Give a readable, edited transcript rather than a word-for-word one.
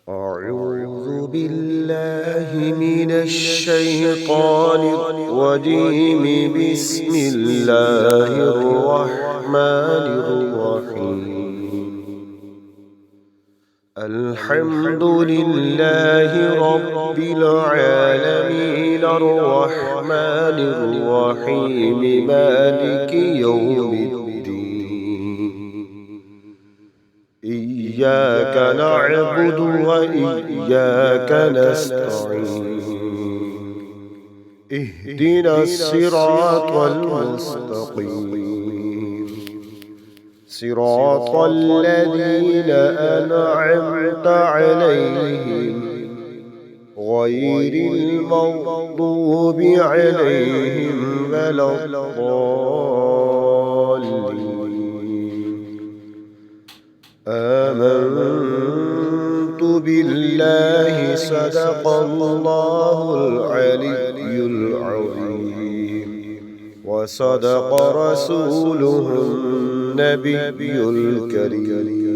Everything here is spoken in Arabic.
أعوذ بالله من الشيطان الرجيم. بسم الله الرحمن الرحيم. الحمد لله رب العالمين الرحمن الرحيم مالك يوم الدين. إياك نعبد وإياك نستعين. اهدنا الصراط المستقيم، صراط الذين أنعمت عليهم غير المغضوب عليهم ولا الضالين. آمنت بالله صدق الله العلي العظيم، وصدق رسوله النبي الكريم.